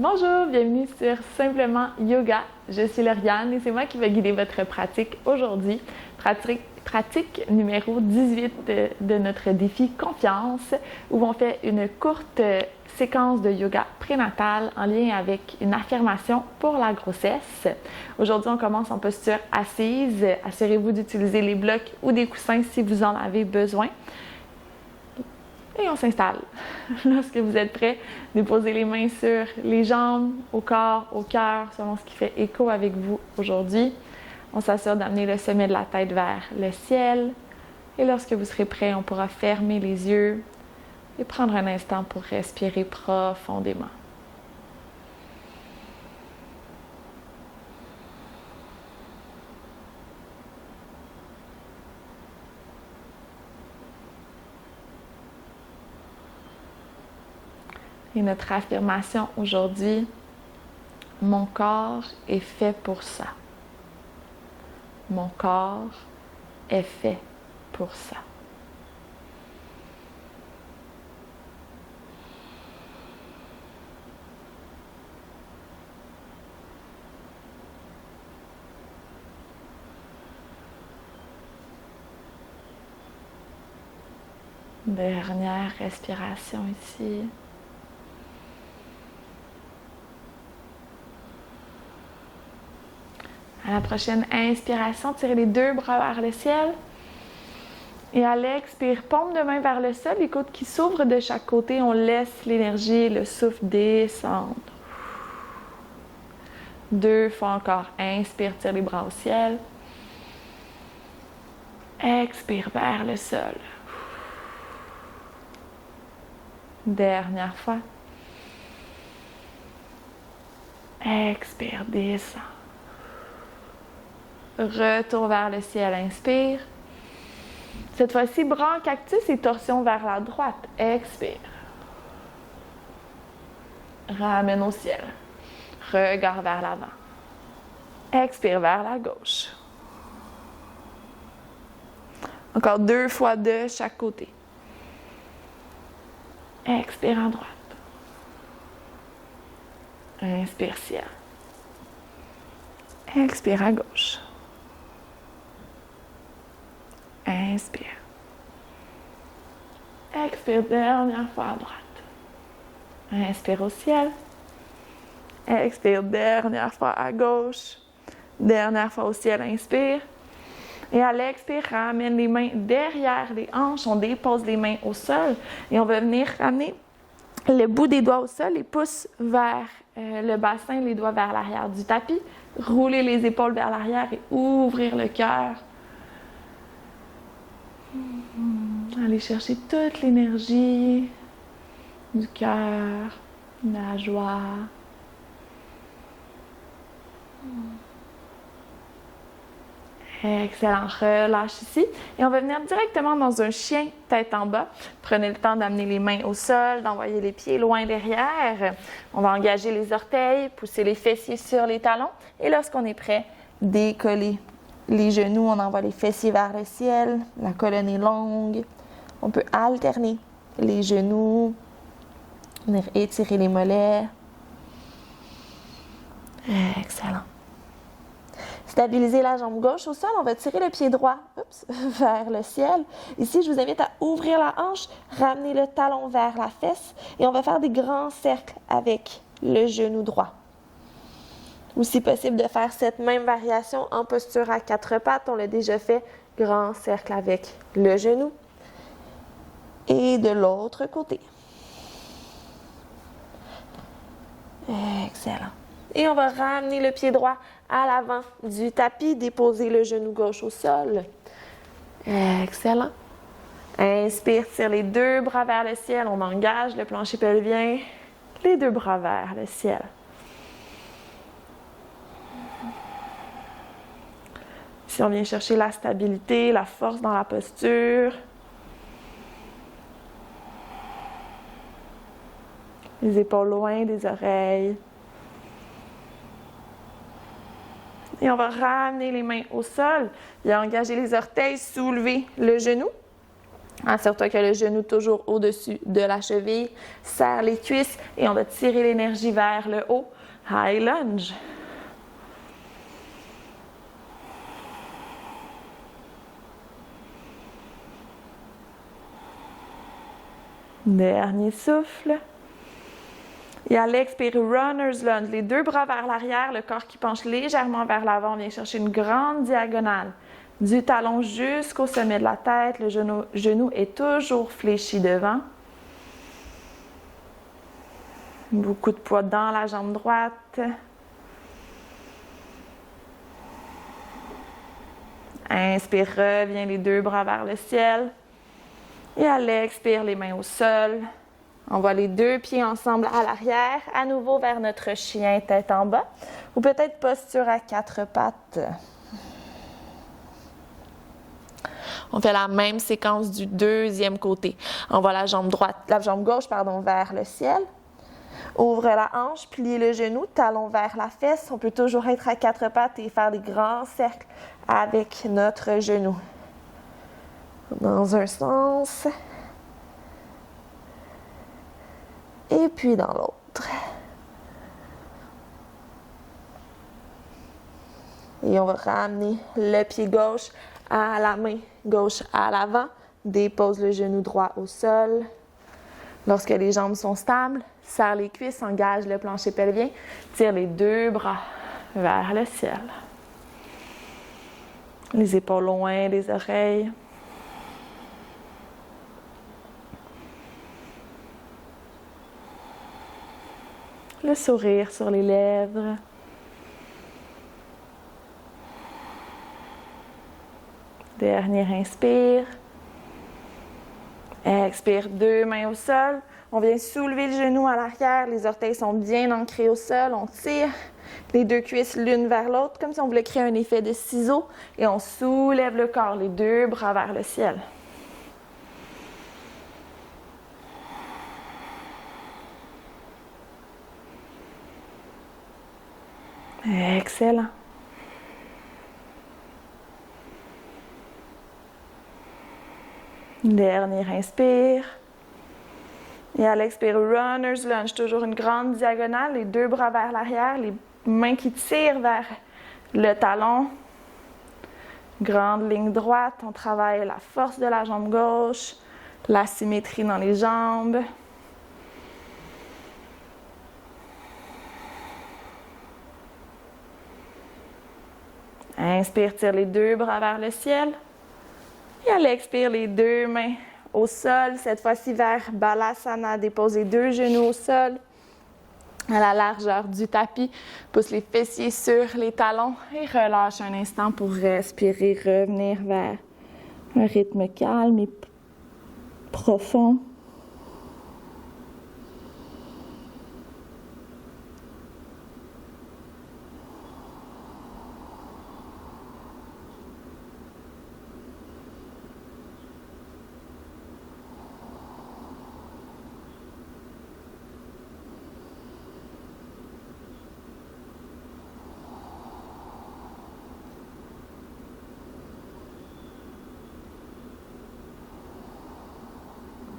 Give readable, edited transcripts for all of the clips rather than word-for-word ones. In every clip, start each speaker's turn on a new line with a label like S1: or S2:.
S1: Bonjour, bienvenue sur Simplement Yoga. Je suis Lauriane et c'est moi qui vais guider votre pratique aujourd'hui. Pratique numéro 18 de notre défi Confiance, où on fait une courte séquence de yoga prénatal en lien avec une affirmation pour la grossesse. Aujourd'hui, on commence en posture assise. Assurez-vous d'utiliser les blocs ou des coussins si vous en avez besoin. Et on s'installe. Lorsque vous êtes prêt, déposez les mains sur les jambes, au corps, au cœur, selon ce qui fait écho avec vous aujourd'hui. On s'assure d'amener le sommet de la tête vers le ciel. Et lorsque vous serez prêt, on pourra fermer les yeux et prendre un instant pour respirer profondément. Et notre affirmation aujourd'hui, mon corps est fait pour ça. Mon corps est fait pour ça. Dernière respiration ici. À la prochaine inspiration, tirez les deux bras vers le ciel. Et à l'expire, paume de main vers le sol, les côtes qui s'ouvrent de chaque côté. On laisse l'énergie et le souffle descendre. 2 fois encore. Inspire, tire les bras au ciel. Expire vers le sol. Dernière fois. Expire, descend. Retour vers le ciel, inspire. Cette fois-ci, bras en cactus et torsion vers la droite. Expire. Ramène au ciel. Regard vers l'avant. Expire vers la gauche. Encore 2 fois de chaque côté. Expire à droite. Inspire ciel. Expire à gauche. Inspire. Expire, dernière fois à droite. Inspire au ciel. Expire, dernière fois à gauche. Dernière fois au ciel, inspire. Et à l'expire, ramène les mains derrière les hanches. On dépose les mains au sol. Et on va venir ramener le bout des doigts au sol, les pouces vers le bassin, les doigts vers l'arrière du tapis. Rouler les épaules vers l'arrière et ouvrir le cœur. Allez chercher toute l'énergie du cœur, de la joie. Excellent. Relâche ici. Et on va venir directement dans un chien tête en bas. Prenez le temps d'amener les mains au sol, d'envoyer les pieds loin derrière. On va engager les orteils, pousser les fessiers sur les talons. Et lorsqu'on est prêt, décoller les genoux. On envoie les fessiers vers le ciel. La colonne est longue. On peut alterner les genoux. Venir étirer les mollets. Excellent. Stabiliser la jambe gauche au sol, on va tirer le pied droit vers le ciel. Ici, je vous invite à ouvrir la hanche, ramener le talon vers la fesse et on va faire des grands cercles avec le genou droit. Ou si possible de faire cette même variation en posture à 4 pattes, on l'a déjà fait, grand cercle avec le genou. Et de l'autre côté. Excellent. Et on va ramener le pied droit à l'avant du tapis, déposer le genou gauche au sol. Excellent. Inspire, tire les 2 bras vers le ciel. On engage le plancher pelvien. Les 2 bras vers le ciel. Ici, on vient chercher la stabilité, la force dans la posture. Les épaules loin des oreilles. Et on va ramener les mains au sol. Et engager les orteils, soulever le genou. Assure-toi que le genou toujours au-dessus de la cheville. Serre les cuisses et on va tirer l'énergie vers le haut. High lunge. Dernier souffle. Et à l'expire, runner's lunge. Les deux bras vers l'arrière, le corps qui penche légèrement vers l'avant. On vient chercher une grande diagonale. Du talon jusqu'au sommet de la tête. Le genou est toujours fléchi devant. Beaucoup de poids dans la jambe droite. Inspire, reviens les deux bras vers le ciel. Et à l'expire, les mains au sol. On va les deux pieds ensemble à l'arrière, à nouveau vers notre chien tête en bas, ou peut-être posture à quatre pattes. On fait la même séquence du deuxième côté. On va la jambe gauche, vers le ciel. Ouvre la hanche, plie le genou, talon vers la fesse. On peut toujours être à quatre pattes et faire des grands cercles avec notre genou. Dans un sens. Et puis dans l'autre. Et on va ramener le pied gauche à la main gauche à l'avant. Dépose le genou droit au sol. Lorsque les jambes sont stables, serre les cuisses, engage le plancher pelvien. Tire les deux bras vers le ciel. Les épaules loin des oreilles. Le sourire sur les lèvres. Dernier inspire. Expire, deux mains au sol. On vient soulever le genou à l'arrière. Les orteils sont bien ancrés au sol. On tire les deux cuisses l'une vers l'autre, comme si on voulait créer un effet de ciseaux. Et on soulève le corps, les deux bras vers le ciel. Excellent. Dernier inspire. Et à l'expire, runner's lunge. Toujours une grande diagonale. Les deux bras vers l'arrière. Les mains qui tirent vers le talon. Grande ligne droite. On travaille la force de la jambe gauche. La symétrie dans les jambes. Inspire, tire les deux bras vers le ciel. Et à l'expire, les deux mains au sol. Cette fois-ci vers Balasana. Dépose les deux genoux au sol. À la largeur du tapis. Pousse les fessiers sur les talons. Et relâche un instant pour respirer. Revenir vers un rythme calme et profond.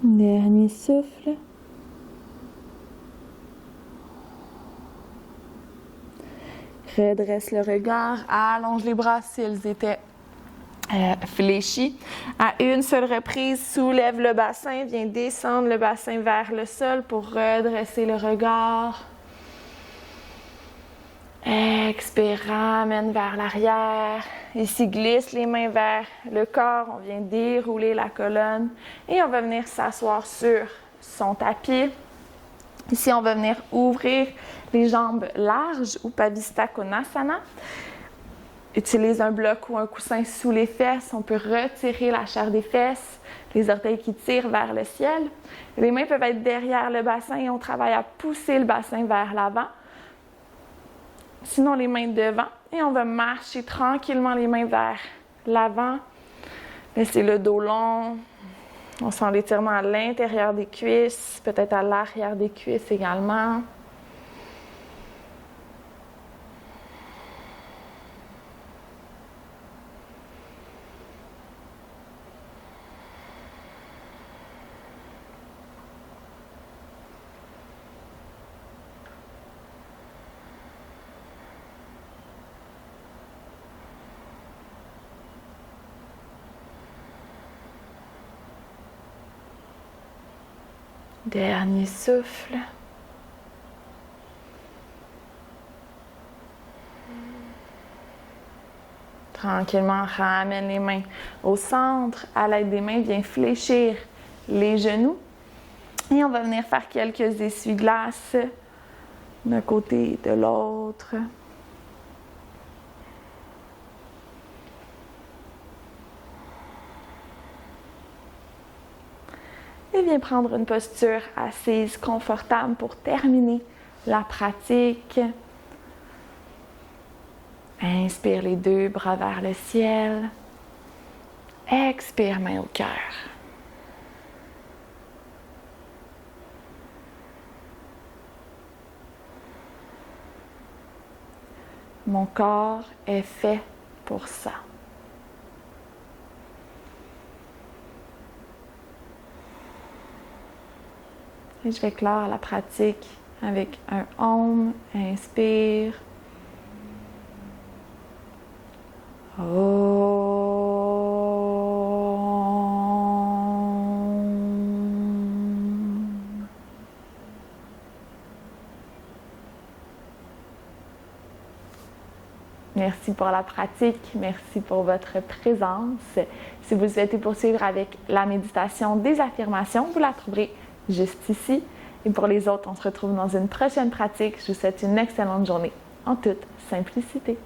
S1: Dernier souffle. Redresse le regard, allonge les bras s'ils étaient fléchis. À une seule reprise, soulève le bassin, viens descendre le bassin vers le sol pour redresser le regard. Expire, ramène vers l'arrière. Ici, glisse les mains vers le corps. On vient dérouler la colonne. Et on va venir s'asseoir sur son tapis. Ici, on va venir ouvrir les jambes larges ou Pavista Konasana. Utilise un bloc ou un coussin sous les fesses. On peut retirer la chair des fesses, les orteils qui tirent vers le ciel. Les mains peuvent être derrière le bassin et on travaille à pousser le bassin vers l'avant. Sinon, les mains devant. Et on va marcher tranquillement les mains vers l'avant. Laissez le dos long. On sent l'étirement à l'intérieur des cuisses, peut-être à l'arrière des cuisses également. Dernier souffle. Tranquillement, ramène les mains au centre. À l'aide des mains, viens fléchir les genoux. Et on va venir faire quelques essuie-glaces d'un côté et de l'autre. Et viens prendre une posture assise confortable pour terminer la pratique. Inspire les deux bras vers le ciel. Expire, main au cœur. Mon corps est fait pour ça. Et je vais clore la pratique avec un Om. Inspire. Om. Merci pour la pratique, merci pour votre présence. Si vous souhaitez poursuivre avec la méditation des affirmations, vous la trouverez juste ici. Et pour les autres, on se retrouve dans une prochaine pratique. Je vous souhaite une excellente journée en toute simplicité.